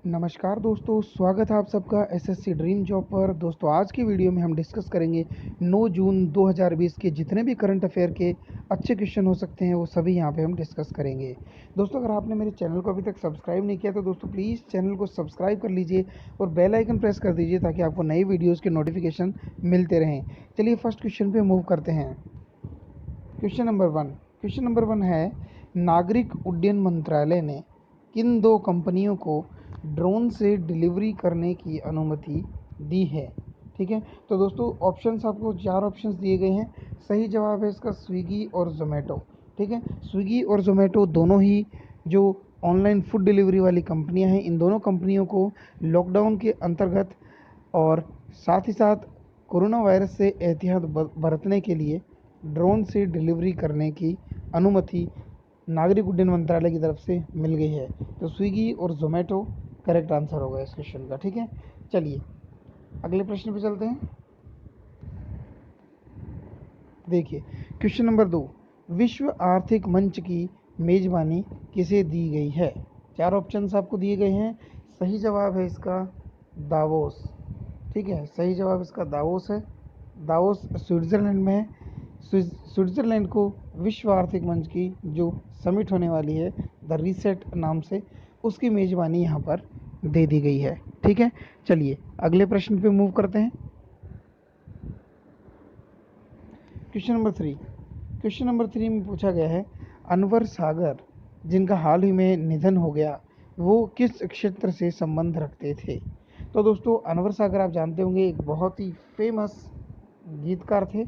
नमस्कार दोस्तों, स्वागत है आप सबका एसएससी ड्रीम जॉब पर। दोस्तों आज की वीडियो में हम डिस्कस करेंगे 9 जून 2020 के जितने भी करंट अफेयर के अच्छे क्वेश्चन हो सकते हैं वो सभी यहाँ पे हम डिस्कस करेंगे। दोस्तों अगर आपने मेरे चैनल को अभी तक सब्सक्राइब नहीं किया तो दोस्तों प्लीज़ चैनल को सब्सक्राइब कर लीजिए और बेल आइकन प्रेस कर दीजिए ताकि आपको नई वीडियोज़ के नोटिफिकेशन मिलते रहें। चलिए फर्स्ट क्वेश्चन पर मूव करते हैं। क्वेश्चन नंबर वन है, नागरिक उड्डयन मंत्रालय ने किन दो कंपनियों को ड्रोन से डिलीवरी करने की अनुमति दी है? ठीक है, तो दोस्तों ऑप्शंस आपको 4 ऑप्शंस दिए गए हैं। सही जवाब है इसका स्विगी और जोमेटो। ठीक है, स्विगी और जोमेटो दोनों ही जो ऑनलाइन फूड डिलीवरी वाली कंपनियां हैं, इन दोनों कंपनियों को लॉकडाउन के अंतर्गत और साथ ही साथ कोरोना वायरस से एहतियात बरतने के लिए ड्रोन से डिलीवरी करने की अनुमति नागरिक उड्डयन मंत्रालय की तरफ से मिल गई है। तो स्विगी और जोमेटो करेक्ट आंसर होगा इस क्वेश्चन का। ठीक है, चलिए अगले प्रश्न पे चलते हैं। देखिए क्वेश्चन नंबर 2, विश्व आर्थिक मंच की मेजबानी किसे दी गई है? 4 ऑप्शंस आपको दिए गए हैं। सही जवाब है इसका दावोस। ठीक है, सही जवाब इसका दावोस है। दावोस स्विट्ज़रलैंड में है। स्विट्ज़रलैंड को विश्व आर्थिक मंच की जो समिट होने वाली है द रीसेट नाम से, उसकी मेज़बानी यहाँ पर दे दी गई है। ठीक है, चलिए अगले प्रश्न पे मूव करते हैं। क्वेश्चन नंबर 3 में पूछा गया है, अनवर सागर जिनका हाल ही में निधन हो गया वो किस क्षेत्र से संबंध रखते थे? तो दोस्तों अनवर सागर आप जानते होंगे एक बहुत ही फेमस गीतकार थे।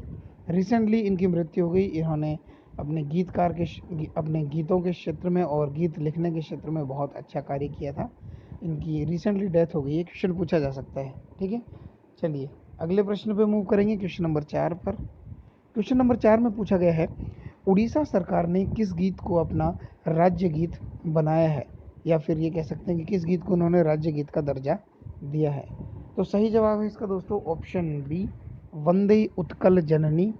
रिसेंटली इनकी मृत्यु हो गई। इन्होंने अपने गीतों के क्षेत्र में और गीत लिखने के क्षेत्र में बहुत अच्छा कार्य किया था। इनकी रिसेंटली डेथ हो गई है। क्वेश्चन पूछा जा सकता है। ठीक है, चलिए अगले प्रश्न पे मूव करेंगे। क्वेश्चन नंबर 4 पर। क्वेश्चन नंबर 4 में पूछा गया है, उड़ीसा सरकार ने किस गीत को अपना राज्य गीत बनाया है, या फिर ये कह सकते हैं कि किस गीत को उन्होंने राज्य गीत का दर्जा दिया है? तो सही जवाब है इसका दोस्तों ऑप्शन बी, वंदे उत्कल जननी।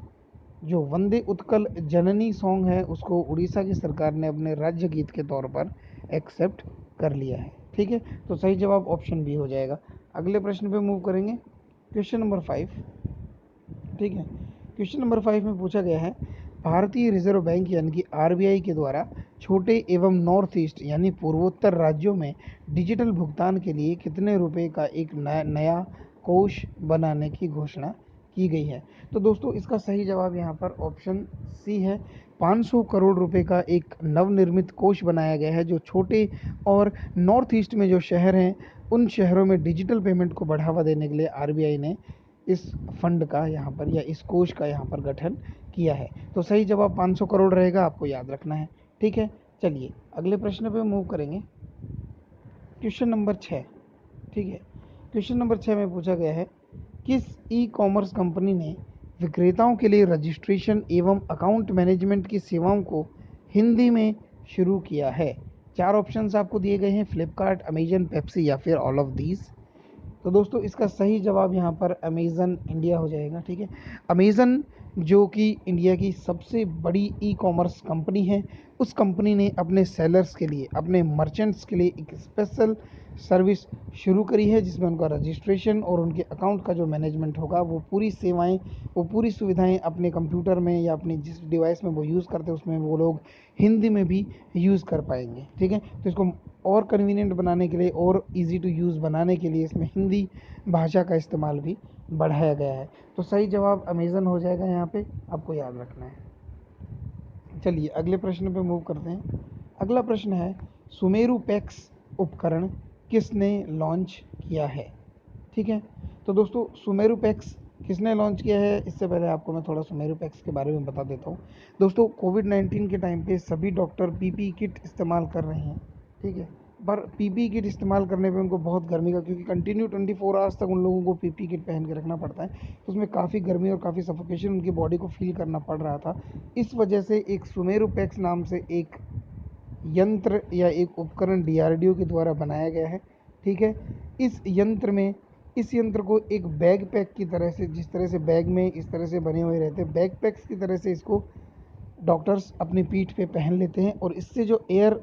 जो वंदे उत्कल जननी सॉन्ग है उसको उड़ीसा की सरकार ने अपने राज्य गीत के तौर पर एक्सेप्ट कर लिया है। ठीक है, तो सही जवाब ऑप्शन बी हो जाएगा। अगले प्रश्न पे मूव करेंगे। Question number 5। ठीक है, क्वेश्चन नंबर 5 में पूछा गया है, भारतीय रिजर्व बैंक यानी कि आरबीआई के द्वारा छोटे एवं नॉर्थ ईस्ट यानी पूर्वोत्तर राज्यों में डिजिटल भुगतान के लिए कितने रुपए का एक नया कोष बनाने की घोषणा की गई है? तो दोस्तों इसका सही जवाब यहाँ पर ऑप्शन सी है। 500 करोड़ रुपए का एक नवनिर्मित कोष बनाया गया है जो छोटे और नॉर्थ ईस्ट में जो शहर हैं उन शहरों में डिजिटल पेमेंट को बढ़ावा देने के लिए आरबीआई ने इस फंड का यहाँ पर या इस कोष का यहाँ पर गठन किया है। तो सही जवाब 500 करोड़ रहेगा, आपको याद रखना है। ठीक है, चलिए अगले प्रश्न पे मूव करेंगे। Question number 6। ठीक है, क्वेश्चन नंबर 6 में पूछा गया है, किस ई कॉमर्स कंपनी ने विक्रेताओं के लिए रजिस्ट्रेशन एवं अकाउंट मैनेजमेंट की सेवाओं को हिंदी में शुरू किया है? 4 ऑप्शंस आपको दिए गए हैं, फ्लिपकार्ट, अमेजन, पेप्सी या फिर ऑल ऑफ दीज। तो दोस्तों इसका सही जवाब यहाँ पर अमेज़न इंडिया हो जाएगा। ठीक है, अमेज़न जो कि इंडिया की सबसे बड़ी ई कॉमर्स कंपनी है, उस कंपनी ने अपने सेलर्स के लिए, अपने मर्चेंट्स के लिए एक स्पेशल सर्विस शुरू करी है जिसमें उनका रजिस्ट्रेशन और उनके अकाउंट का जो मैनेजमेंट होगा वो पूरी सेवाएं, वो पूरी सुविधाएं अपने कंप्यूटर में या अपने जिस डिवाइस में वो यूज़ करते हैं उसमें वो लोग हिंदी में भी यूज़ कर पाएंगे। ठीक है, तो इसको और कन्वीनियंट बनाने के लिए और इजी टू यूज़ बनाने के लिए इसमें हिंदी भाषा का इस्तेमाल भी बढ़ाया गया है। तो सही जवाब अमेज़न हो जाएगा, यहाँ पे आपको याद रखना है। चलिए अगले प्रश्न पे मूव करते हैं। अगला प्रश्न है, सुमेरु पैक्स उपकरण किसने लॉन्च किया है? ठीक है, तो दोस्तों सुमेरु पैक्स किसने लॉन्च किया है, इससे पहले आपको मैं थोड़ा सुमेरु पैक्स के बारे में बता देता हूँ। दोस्तों कोविड-19 के टाइम पे सभी डॉक्टर पीपीई किट इस्तेमाल कर रहे हैं। ठीक है, पर पीपीई किट इस्तेमाल करने पे उनको बहुत गर्मी का, क्योंकि कंटिन्यू 24 आवर्स तक उन लोगों को पीपीई किट पहन के रखना पड़ता है, तो उसमें काफ़ी गर्मी और काफ़ी सफोकेशन उनकी बॉडी को फील करना पड़ रहा था। इस वजह से एक सुमेरु पैक्स नाम से एक यंत्र या एक उपकरण डीआरडीओ के द्वारा बनाया गया है। ठीक है, इस यंत्र को एक बैग पैक की तरह से, जिस तरह से बैग में इस तरह से बने हुए रहते हैं, बैग पैक्स की तरह से इसको डॉक्टर्स अपनी पीठ पे पहन लेते हैं और इससे जो एयर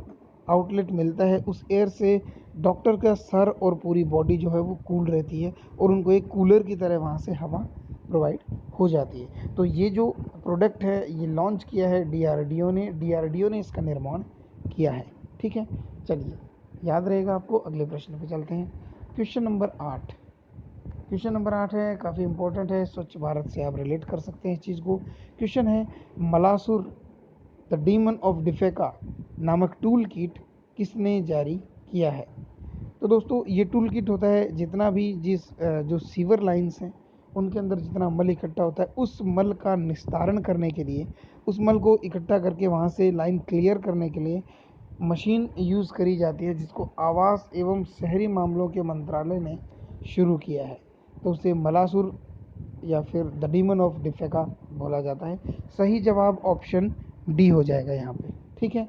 आउटलेट मिलता है, उस एयर से डॉक्टर का सर और पूरी बॉडी जो है वो कूल रहती है और उनको एक कूलर की तरह वहाँ से हवा प्रोवाइड हो जाती है। तो ये जो प्रोडक्ट है ये लॉन्च किया है डीआरडीओ ने इसका निर्माण किया है। ठीक है, चलिए याद रहेगा आपको। अगले प्रश्न पे चलते हैं। Question number 8। क्वेश्चन नंबर 8 है, काफ़ी इंपॉर्टेंट है, स्वच्छ भारत से आप रिलेट कर सकते हैं इस चीज़ को। क्वेश्चन है, मलासुर द डीमन ऑफ डिफेका नामक टूल किट किसने जारी किया है? तो दोस्तों ये टूल किट होता है जितना भी जो सीवर लाइंस हैं उनके अंदर जितना मल इकट्ठा होता है, उस मल का निस्तारण करने के लिए, उस मल को इकट्ठा करके वहाँ से लाइन क्लियर करने के लिए मशीन यूज़ करी जाती है, जिसको आवास एवं शहरी मामलों के मंत्रालय ने शुरू किया है। तो उसे मलासुर या फिर द डीमन ऑफ डिफेका बोला जाता है। सही जवाब ऑप्शन डी हो जाएगा यहाँ पे। ठीक है,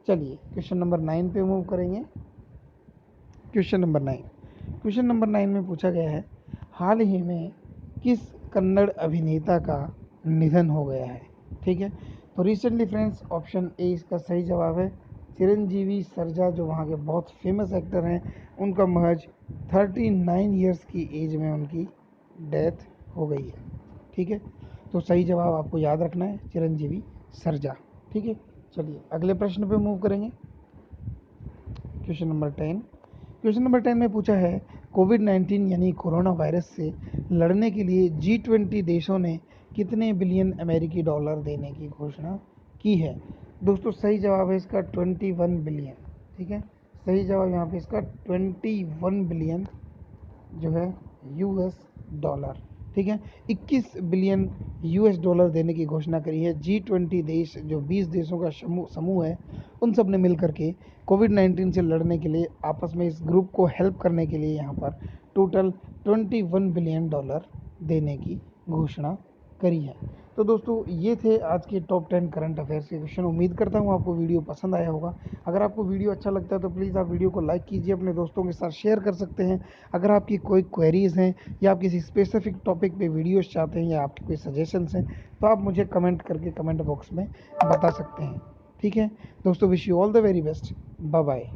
चलिए क्वेश्चन नंबर 9 पे मूव करेंगे। Question number 9। क्वेश्चन नंबर 9 में पूछा गया है, हाल ही में किस कन्नड़ अभिनेता का निधन हो गया है? ठीक है, तो रिसेंटली फ्रेंड्स ऑप्शन ए इसका सही जवाब है। चिरंजीवी सरजा जो वहाँ के बहुत फेमस एक्टर हैं, उनका महज 39 ईयर्स की एज में उनकी डेथ हो गई है। ठीक है, तो सही जवाब आपको याद रखना है चिरंजीवी सरजा। ठीक है, चलिए अगले प्रश्न पे मूव करेंगे। Question number 10। क्वेश्चन नंबर 10 में पूछा है, कोविड-19 यानी कोरोना वायरस से लड़ने के लिए G20 देशों ने कितने बिलियन अमेरिकी डॉलर देने की घोषणा की है? दोस्तों सही जवाब है इसका 21 बिलियन। ठीक है, सही जवाब यहाँ पे इसका 21 बिलियन जो है यूएस डॉलर। ठीक है, 21 बिलियन यूएस डॉलर देने की घोषणा करी है। G20 देश जो 20 देशों का समूह है, उन सब ने मिल करके कोविड-19 से लड़ने के लिए आपस में इस ग्रुप को हेल्प करने के लिए यहाँ पर टोटल 21 बिलियन डॉलर देने की घोषणा करी है। तो दोस्तों ये थे आज के टॉप 10 करंट अफेयर्स के क्वेश्चन। उम्मीद करता हूँ आपको वीडियो पसंद आया होगा। अगर आपको वीडियो अच्छा लगता है तो प्लीज़ आप वीडियो को लाइक कीजिए, अपने दोस्तों के साथ शेयर कर सकते हैं। अगर आपकी कोई क्वेरीज़ हैं या आप किसी स्पेसिफिक टॉपिक पे वीडियोस चाहते हैं या आपके कोई सजेशंस हैं तो आप मुझे कमेंट करके कमेंट बॉक्स में बता सकते हैं। ठीक है दोस्तों, wish you all the very best. Bye bye.